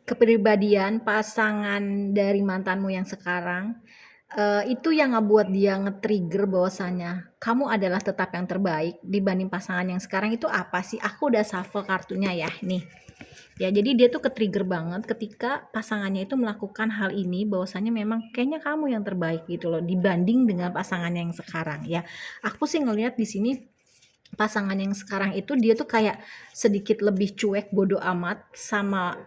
kepribadian pasangan dari mantanmu yang sekarang, itu yang ngebuat dia nge-trigger bahwasanya kamu adalah tetap yang terbaik dibanding pasangan yang sekarang itu apa sih? Aku udah shuffle kartunya ya, nih. Ya, jadi dia tuh ke-trigger banget ketika pasangannya itu melakukan hal ini bahwasanya memang kayaknya kamu yang terbaik gitu loh dibanding dengan pasangannya yang sekarang ya. Aku sih ngelihat di sini pasangan yang sekarang itu dia tuh kayak sedikit lebih cuek bodo amat sama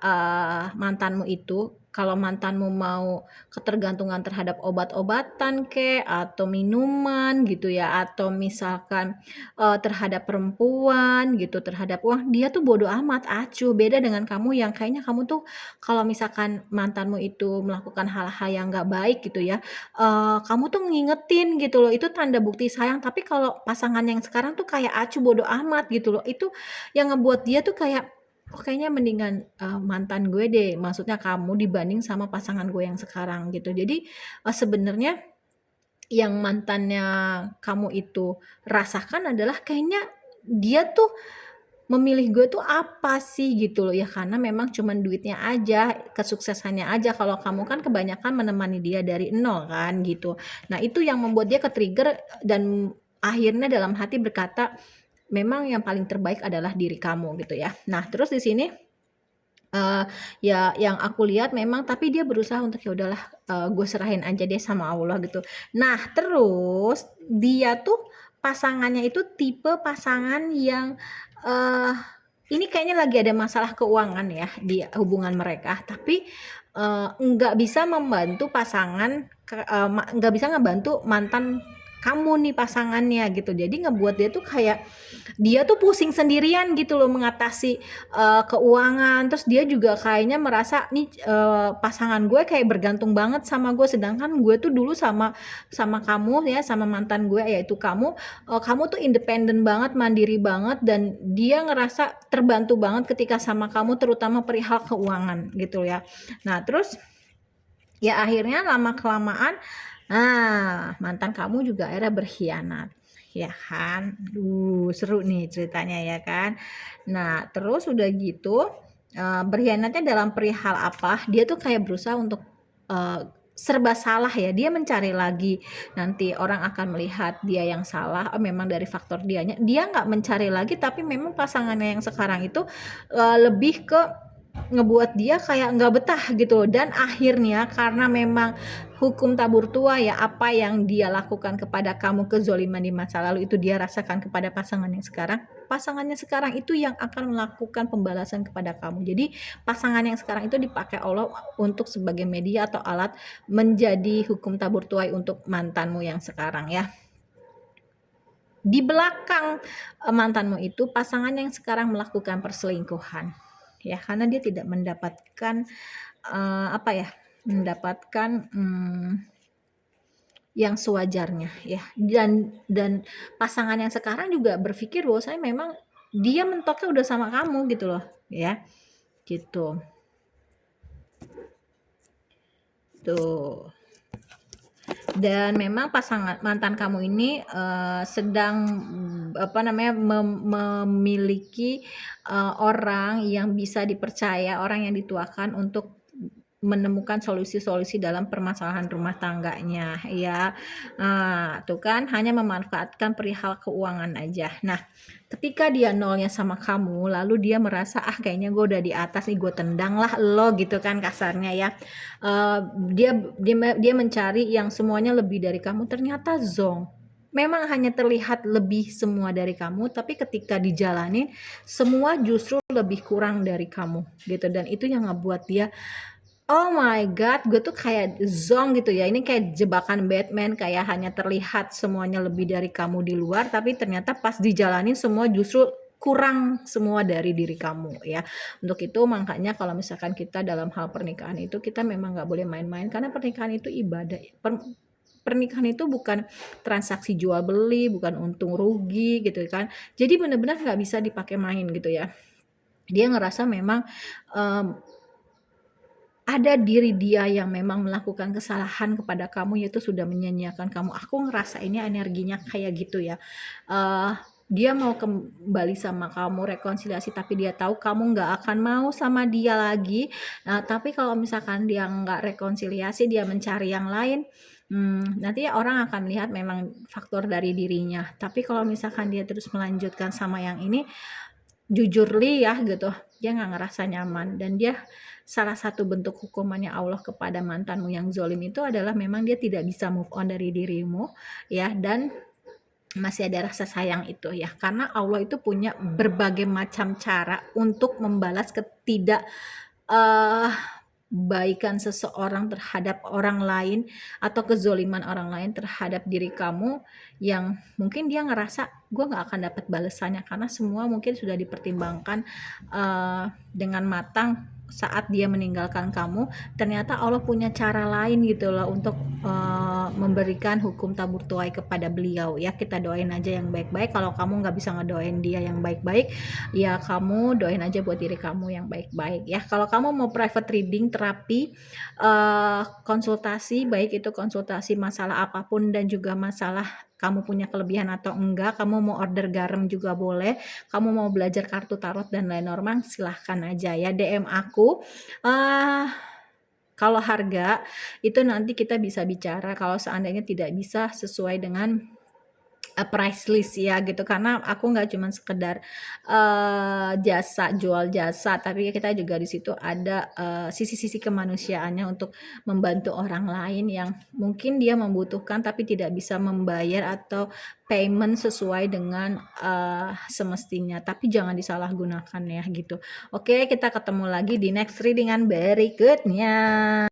mantanmu itu. Kalau mantanmu mau ketergantungan terhadap obat-obatan kek atau minuman gitu ya atau misalkan terhadap perempuan gitu terhadap uang dia tuh bodo amat acuh beda dengan kamu yang kayaknya kamu tuh kalau misalkan mantanmu itu melakukan hal-hal yang nggak baik gitu ya kamu tuh ngingetin gitu loh, itu tanda bukti sayang. Tapi kalau pasangan yang sekarang tuh kayak acuh bodo amat gitu loh. Itu yang ngebuat dia tuh kayak, "Oh kayaknya mendingan, mantan gue deh," maksudnya kamu dibanding sama pasangan gue yang sekarang gitu. Jadi, sebenarnya yang mantannya kamu itu rasakan adalah kayaknya dia tuh memilih gue tuh apa sih gitu loh ya karena memang cuman duitnya aja, kesuksesannya aja kalau kamu kan kebanyakan menemani dia dari nol kan gitu. Nah itu yang membuat dia ke-trigger dan akhirnya dalam hati berkata, memang yang paling terbaik adalah diri kamu gitu ya. Nah terus di sini, ya yang aku lihat memang tapi dia berusaha untuk ya udahlah, gue serahin aja deh sama Allah gitu. Nah terus dia tuh pasangannya itu tipe pasangan yang eh ini kayaknya lagi ada masalah keuangan ya di hubungan mereka, tapi nggak bisa membantu pasangan, nggak bisa ngebantu mantan kamu nih pasangannya gitu. Jadi ngebuat dia tuh kayak dia tuh pusing sendirian gitu loh mengatasi keuangan. Terus dia juga kayaknya merasa nih pasangan gue kayak bergantung banget sama gue, sedangkan gue tuh dulu sama sama kamu ya sama mantan gue yaitu kamu tuh independen banget, mandiri banget dan dia ngerasa terbantu banget ketika sama kamu terutama perihal keuangan gitu ya. Nah, terus ya akhirnya lama kelamaan mantan kamu juga akhirnya berkhianat ya kan. Seru nih ceritanya ya kan. Nah, terus udah gitu berkhianatnya dalam perihal apa? Dia tuh kayak berusaha untuk serba salah ya. Dia mencari lagi nanti orang akan melihat dia yang salah. Oh, memang dari faktor dianya. Dia nggak mencari lagi tapi memang pasangannya yang sekarang itu lebih ke ngebuat dia kayak nggak betah gitu dan akhirnya karena memang hukum tabur tua ya apa yang dia lakukan kepada kamu kezoliman di masa lalu itu dia rasakan kepada pasangannya sekarang itu yang akan melakukan pembalasan kepada kamu. Jadi pasangan yang sekarang itu dipakai Allah untuk sebagai media atau alat menjadi hukum tabur tuai untuk mantanmu yang sekarang ya. Di belakang mantanmu itu pasangan yang sekarang melakukan perselingkuhan ya karena dia tidak mendapatkan apa ya mendapatkan yang sewajarnya ya dan pasangan yang sekarang juga berpikir bahwa saya memang dia mentoknya udah sama kamu gitu loh ya gitu tuh dan memang pasangan mantan kamu ini sedang apa namanya memiliki orang yang bisa dipercaya, orang yang dituakan untuk menemukan solusi-solusi dalam permasalahan rumah tangganya ya. Tuh kan hanya memanfaatkan perihal keuangan aja. Nah, ketika dia nolnya sama kamu, lalu dia merasa kayaknya gue udah di atas nih, gue tendang lah lo gitu kan kasarnya ya. Dia mencari yang semuanya lebih dari kamu, ternyata zong. Memang hanya terlihat lebih semua dari kamu, tapi ketika dijalanin semua justru lebih kurang dari kamu gitu dan itu yang ngebuat dia oh my god, gue tuh kayak zong gitu ya. Ini kayak jebakan Batman, kayak hanya terlihat semuanya lebih dari kamu di luar, tapi ternyata pas dijalanin semua justru kurang semua dari diri kamu ya. Untuk itu makanya kalau misalkan kita dalam hal pernikahan itu kita memang nggak boleh main-main karena pernikahan itu ibadah. Pernikahan itu bukan transaksi jual beli, bukan untung rugi gitu kan. Jadi benar-benar nggak bisa dipakai main gitu ya. Dia ngerasa memang ada diri dia yang memang melakukan kesalahan kepada kamu yaitu sudah menyanyiakan kamu. Aku ngerasa ini energinya kayak gitu ya. dia mau kembali sama kamu, rekonsiliasi, tapi dia tahu kamu nggak akan mau sama dia lagi. Nah, tapi kalau misalkan dia nggak rekonsiliasi, dia mencari yang lain, nanti orang akan lihat memang faktor dari dirinya. Tapi kalau misalkan dia terus melanjutkan sama yang ini, jujur li ya gitu, dia nggak ngerasa nyaman, dan dia salah satu bentuk hukumannya Allah kepada mantanmu yang zolim itu adalah memang dia tidak bisa move on dari dirimu ya, dan masih ada rasa sayang itu ya, karena Allah itu punya berbagai macam cara untuk membalas ketidak eh, baikan seseorang terhadap orang lain atau kezoliman orang lain terhadap diri kamu, yang mungkin dia ngerasa gue nggak akan dapat balasannya karena semua mungkin sudah dipertimbangkan dengan matang saat dia meninggalkan kamu. Ternyata Allah punya cara lain gitu loh untuk memberikan hukum tabur tuai kepada beliau ya. Kita doain aja yang baik-baik. Kalau kamu nggak bisa ngedoain dia yang baik-baik, ya kamu doain aja buat diri kamu yang baik-baik ya. Kalau kamu mau private reading, terapi, konsultasi, baik itu konsultasi masalah apapun dan juga masalah kamu punya kelebihan atau enggak, kamu mau order garam juga boleh, kamu mau belajar kartu tarot dan Lenormand, silahkan aja ya DM aku. Kalau harga itu nanti kita bisa bicara kalau seandainya tidak bisa sesuai dengan price list ya gitu, karena aku nggak cuma sekedar jasa, jual jasa, tapi kita juga di situ ada sisi-sisi kemanusiaannya untuk membantu orang lain yang mungkin dia membutuhkan tapi tidak bisa membayar atau payment sesuai dengan semestinya, tapi jangan disalahgunakan ya gitu. Oke, kita ketemu lagi di next readingan berikutnya.